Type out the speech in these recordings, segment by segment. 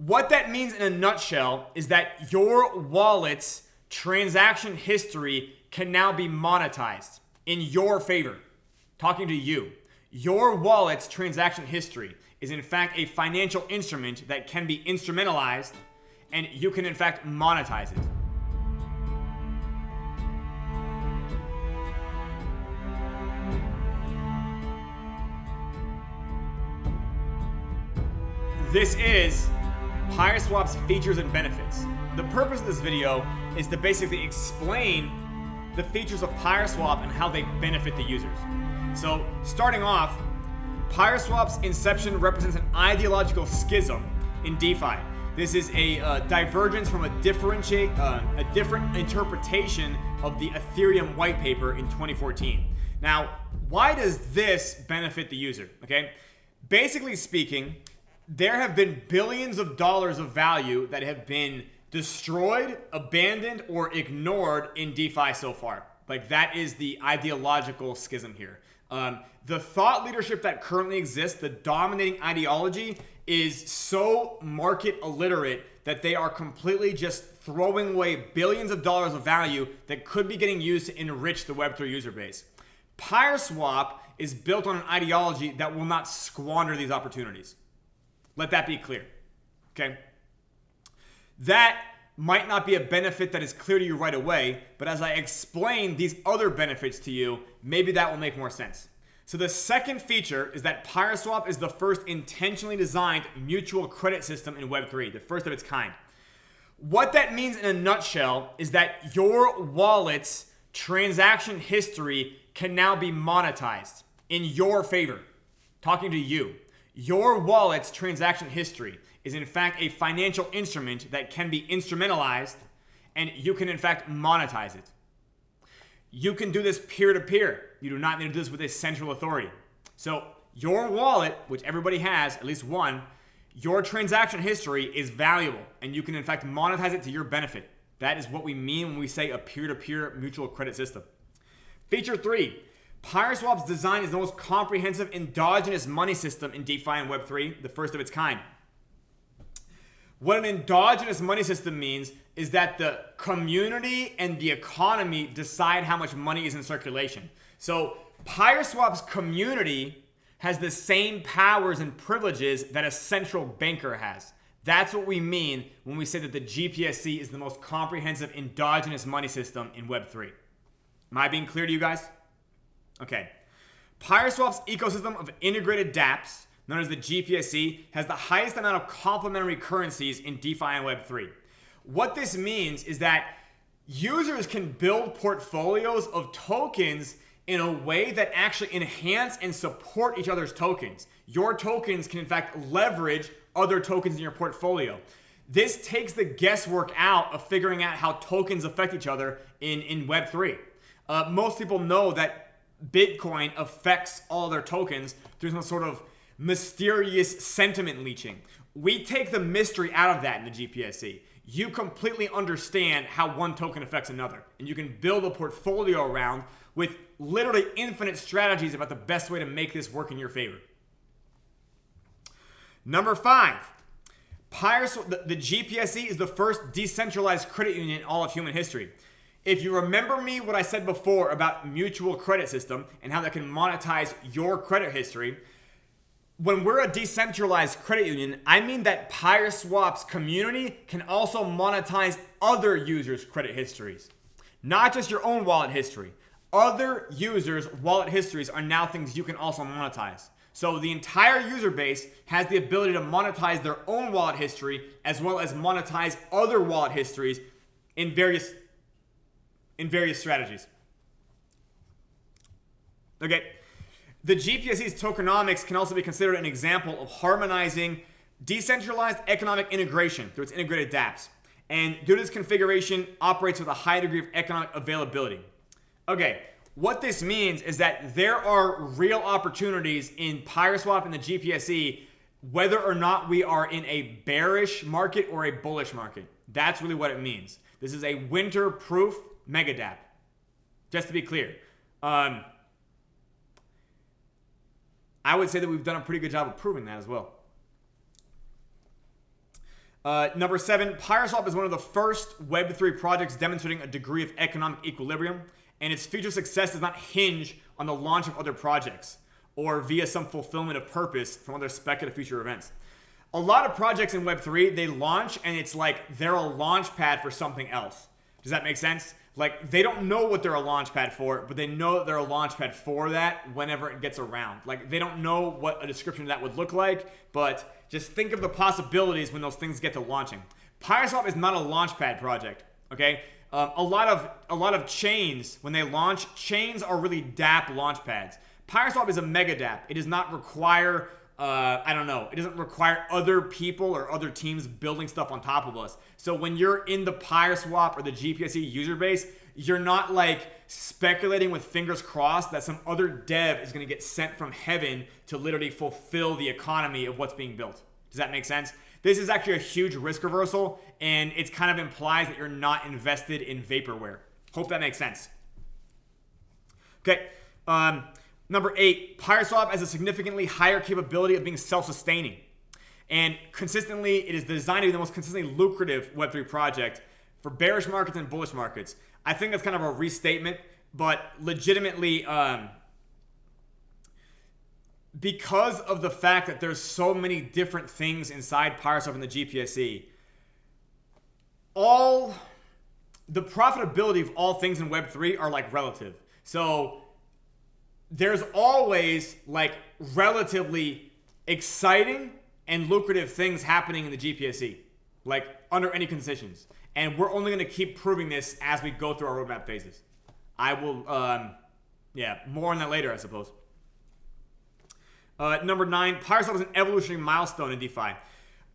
What that means in a nutshell is that your wallet's transaction history can now be monetized in your favor. Talking to you. Your wallet's transaction history is in fact a financial instrument that can be instrumentalized, and you can in fact monetize it. This is PyreSwap's features and benefits. The purpose of this video is to basically explain the features of PyreSwap and how they benefit the users. So starting off, PyreSwap's inception represents an ideological schism in DeFi. This is a divergence from a different interpretation of the Ethereum white paper in 2014. Now, why does this benefit the user? Okay, basically speaking, there have been billions of dollars of value that have been destroyed, abandoned, or ignored in DeFi so far. Like, that is the ideological schism here. The thought leadership that currently exists, the dominating ideology, is so market illiterate that they are completely just throwing away billions of dollars of value that could be getting used to enrich the Web3 user base. PyreSwap is built on an ideology that will not squander these opportunities. Let that be clear, okay? That might not be a benefit that is clear to you right away, but as I explain these other benefits to you, maybe that will make more sense. So the second feature is that PyreSwap is the first intentionally designed mutual credit system in Web3, the first of its kind. What that means in a nutshell is that your wallet's transaction history can now be monetized in your favor. Talking to you. Your wallet's transaction history is in fact a financial instrument that can be instrumentalized, and you can in fact monetize it. You can do this peer-to-peer. You do not need to do this with a central authority. So your wallet, which everybody has, at least one, your transaction history is valuable, and you can in fact monetize it to your benefit. That is what we mean when we say a peer-to-peer mutual credit system. Feature 3. PyreSwap's design is the most comprehensive endogenous money system in DeFi and Web3, the first of its kind. What an endogenous money system means is that the community and the economy decide how much money is in circulation. So PyreSwap's community has the same powers and privileges that a central banker has. That's what we mean when we say that the GPSC is the most comprehensive endogenous money system in Web3. Am I being clear to you guys? Okay. PyreSwap's ecosystem of integrated dApps, known as the GPSC, has the highest amount of complementary currencies in DeFi and Web3. What this means is that users can build portfolios of tokens in a way that actually enhance and support each other's tokens. Your tokens can in fact leverage other tokens in your portfolio. This takes the guesswork out of figuring out how tokens affect each other in Web3. Most people know that Bitcoin affects all their tokens through some sort of mysterious sentiment leeching. We take the mystery out of that in the GPSC. You completely understand how one token affects another, and you can build a portfolio around with literally infinite strategies about the best way to make this work in your favor. Number 5, the GPSC is the first decentralized credit union in all of human history. If you remember me what I said before about mutual credit system and how that can monetize your credit history, when we're a decentralized credit union, I mean that PyreSwap's community can also monetize other users' credit histories. Not just your own wallet history. Other users' wallet histories are now things you can also monetize. So the entire user base has the ability to monetize their own wallet history as well as monetize other wallet histories in various strategies. Okay. The GPSC's tokenomics can also be considered an example of harmonizing decentralized economic integration through its integrated dApps. And due to this configuration, operates with a high degree of economic availability. Okay, what this means is that there are real opportunities in PyreSwap and the GPSC, whether or not we are in a bearish market or a bullish market. That's really what it means. This is a winter-proof mega dApp. Just to be clear. I would say that we've done a pretty good job of proving that as well. Number 7, PyreSwap is one of the first Web3 projects demonstrating a degree of economic equilibrium, and its future success does not hinge on the launch of other projects or via some fulfillment of purpose from other speculative future events. A lot of projects in Web3, they launch and it's like they're a launch pad for something else. Does that make sense? Like, they don't know what they're a launch pad for, but they know that they're a launch pad for that whenever it gets around. Like, they don't know what a description of that would look like, but just think of the possibilities when those things get to launching. PyreSwap is not a launch pad project, okay? A lot of chains, when they launch, chains are really dApp launch pads. PyreSwap is a mega dApp. It does not require, it doesn't require other people or other teams building stuff on top of us. So when you're in the PyreSwap or the GPSC user base, you're not like speculating with fingers crossed that some other dev is going to get sent from heaven to literally fulfill the economy of what's being built. Does that make sense? This is actually a huge risk reversal, and it kind of implies that you're not invested in vaporware. Hope that makes sense. Okay. Number 8, PyreSwap has a significantly higher capability of being self-sustaining. And consistently, it is designed to be the most consistently lucrative Web3 project for bearish markets and bullish markets. I think that's kind of a restatement, but legitimately, because of the fact that there's so many different things inside PyreSwap and the GPSC, all the profitability of all things in Web3 are like relative. So there's always like relatively exciting and lucrative things happening in the GPSC, like under any conditions. And we're only going to keep proving this as we go through our roadmap phases. I will, more on that later, I suppose. Number 9, PyreSwap is an evolutionary milestone in DeFi.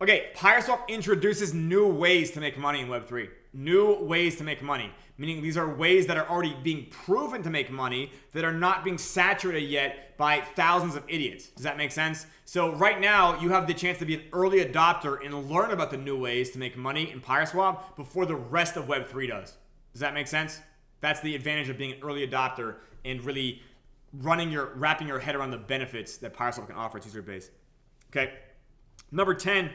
Okay, PyreSwap introduces new ways to make money in Web3. New ways to make money, meaning these are ways that are already being proven to make money that are not being saturated yet by thousands of idiots. Does that make sense? So right now, you have the chance to be an early adopter and learn about the new ways to make money in PyreSwap before the rest of Web3 does. Does that make sense? That's the advantage of being an early adopter and really wrapping your head around the benefits that PyreSwap can offer its user base. Okay. Number 10,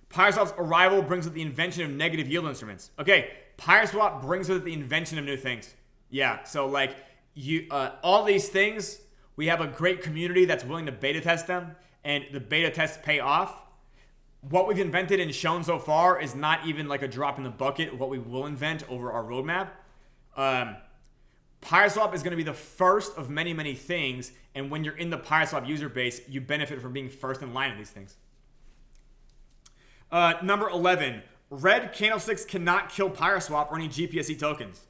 PyreSwap's arrival brings with the invention of negative yield instruments. Okay, PyreSwap brings with it the invention of new things. Yeah, so like all these things, we have a great community that's willing to beta test them, and the beta tests pay off. What we've invented and shown so far is not even like a drop in the bucket of what we will invent over our roadmap. PyreSwap is going to be the first of many, many things, and when you're in the PyreSwap user base, you benefit from being first in line in these things. Number 11, red candlesticks cannot kill PyreSwap or any GPSC tokens.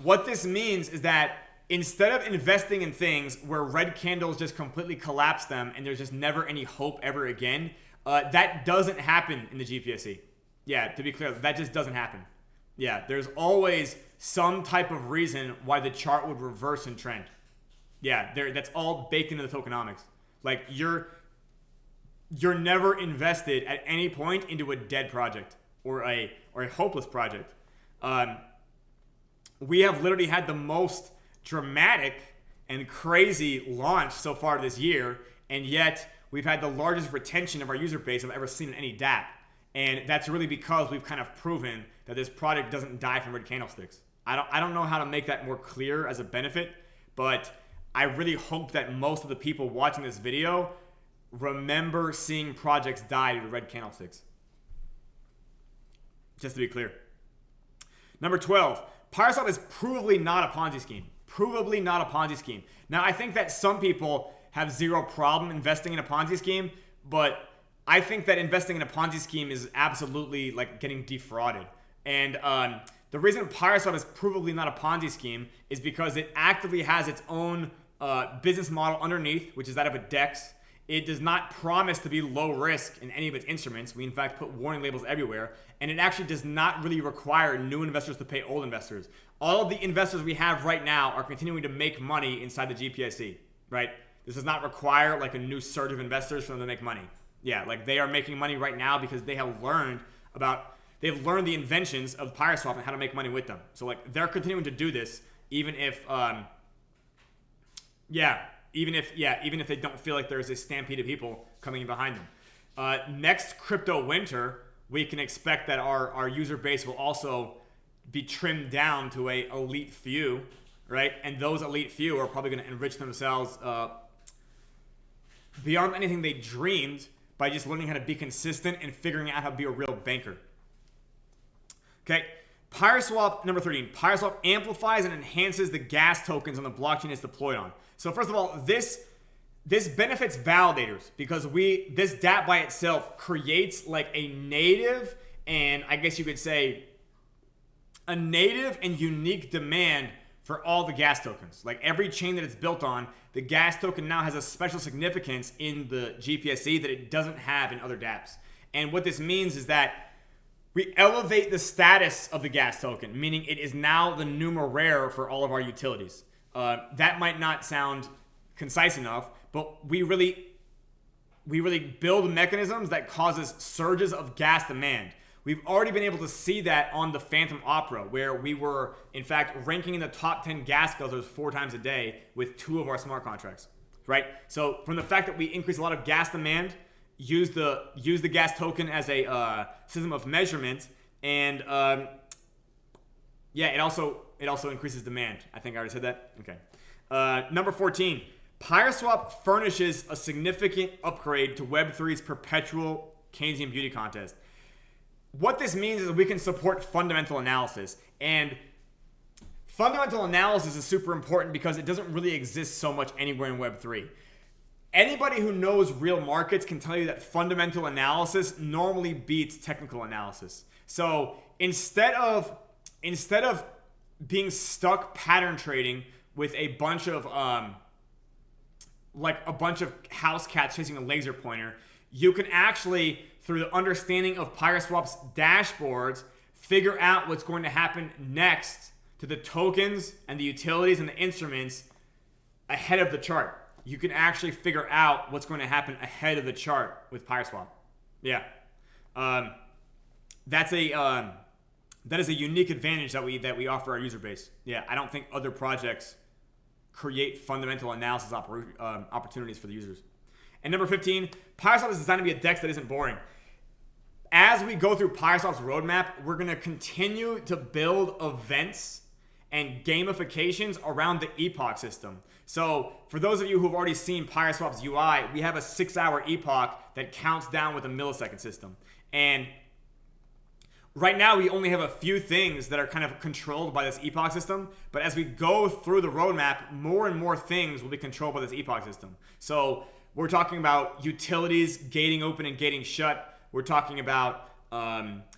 What this means is that instead of investing in things where red candles just completely collapse them and there's just never any hope ever again, that doesn't happen in the GPSC. Yeah, to be clear, that just doesn't happen. Yeah, there's always some type of reason why the chart would reverse and trend. Yeah, that's all baked into the tokenomics. Like you're never invested at any point into a dead project or a hopeless project. We have literally had the most dramatic and crazy launch so far this year, and yet we've had the largest retention of our user base I've ever seen in any dApp. And that's really because we've kind of proven that this project doesn't die from red candlesticks. I don't know how to make that more clear as a benefit, but I really hope that most of the people watching this video remember seeing projects die due to red candlesticks. Just to be clear. Number 12, PyreSwap is provably not a Ponzi scheme. Provably not a Ponzi scheme. Now, I think that some people have zero problem investing in a Ponzi scheme, but I think that investing in a Ponzi scheme is absolutely like getting defrauded. And the reason PyreSwap is provably not a Ponzi scheme is because it actively has its own business model underneath, which is that of a DEX. It does not promise to be low risk in any of its instruments. We, in fact, put warning labels everywhere. And it actually does not really require new investors to pay old investors. All of the investors we have right now are continuing to make money inside the GPSC, right? This does not require like a new surge of investors for them to make money. Yeah, like they are making money right now because they have learned the inventions of PyreSwap and how to make money with them. So like they're continuing to do this even if even if they don't feel like there's a stampede of people coming in behind them. Next crypto winter, we can expect that our user base will also be trimmed down to a elite few, right? And those elite few are probably going to enrich themselves beyond anything they dreamed by just learning how to be consistent and figuring out how to be a real banker. Okay, PyreSwap number 13. PyreSwap amplifies and enhances the gas tokens on the blockchain it's deployed on. So first of all, this benefits validators because this dApp by itself creates like a native, and I guess you could say a native and unique demand for all the gas tokens. Like every chain that it's built on, the gas token now has a special significance in the GPSC that it doesn't have in other dApps. And what this means is that we elevate the status of the gas token, meaning it is now the numeraire for all of our utilities. That might not sound concise enough, but we really build mechanisms that causes surges of gas demand. We've already been able to see that on the Phantom Opera, where we were, in fact, ranking in the top 10 gas guzzlers 4 times a day with 2 of our smart contracts, right? So from the fact that we increase a lot of gas demand, use the gas token as a system of measurement, and it also increases demand. I think I already said that. Okay. Number 14, PyreSwap furnishes a significant upgrade to Web3's perpetual Keynesian beauty contest. What this means is we can support fundamental analysis, and fundamental analysis is super important because it doesn't really exist so much anywhere in Web3. Anybody who knows real markets can tell you that fundamental analysis normally beats technical analysis. So instead of being stuck pattern trading with a bunch of house cats chasing a laser pointer, you can actually, through the understanding of PyreSwap's dashboards, figure out what's going to happen next to the tokens and the utilities and the instruments ahead of the chart. You can actually figure out what's going to happen ahead of the chart with PyreSwap. Yeah. That is a unique advantage that we offer our user base. Yeah, I don't think other projects create fundamental analysis opportunities for the users. And number 15, PyreSwap is designed to be a DEX that isn't boring. As we go through PyreSwap's roadmap, we're going to continue to build events and gamifications around the epoch system. So for those of you who've already seen PyreSwap's UI, we have a 6-hour epoch that counts down with a millisecond system. And right now, we only have a few things that are kind of controlled by this epoch system. But as we go through the roadmap, more and more things will be controlled by this epoch system. So we're talking about utilities gating open and gating shut. We're talking about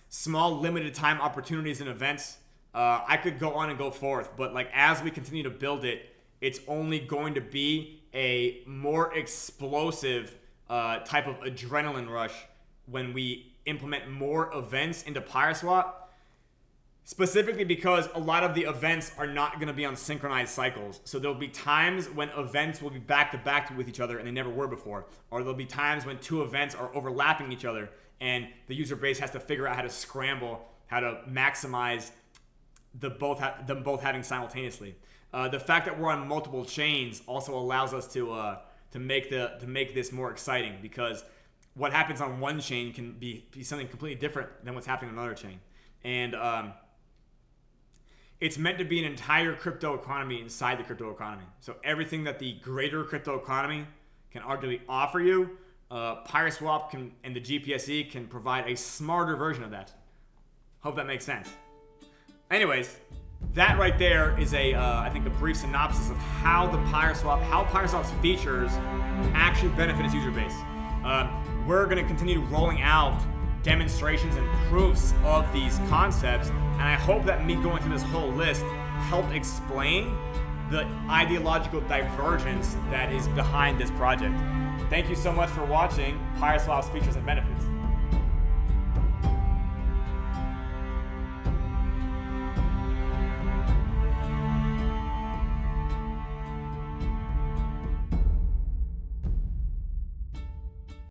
small limited time opportunities and events. I could go on and go forth, but like as we continue to build it, it's only going to be a more explosive type of adrenaline rush when we implement more events into PyreSwap, specifically because a lot of the events are not going to be on synchronized cycles. So there'll be times when events will be back to back with each other and they never were before. Or there'll be times when 2 events are overlapping each other and the user base has to figure out how to scramble, how to maximize them both having simultaneoely. The fact that we're on multiple chains also allows us to make this more exciting, because what happens on one chain can be something completely different than what's happening on another chain. And it's meant to be an entire crypto economy inside the crypto economy. So everything that the greater crypto economy can arguably offer you, PyreSwap and the GPSC can provide a smarter version of that. Hope that makes sense. Anyways, that right there is I think a brief synopsis of how PyreSwap's features actually benefit its user base. We're going to continue rolling out demonstrations and proofs of these concepts, and I hope that me going through this whole list helped explain the ideological divergence that is behind this project. Thank you so much for watching PyreSwap's features and benefits.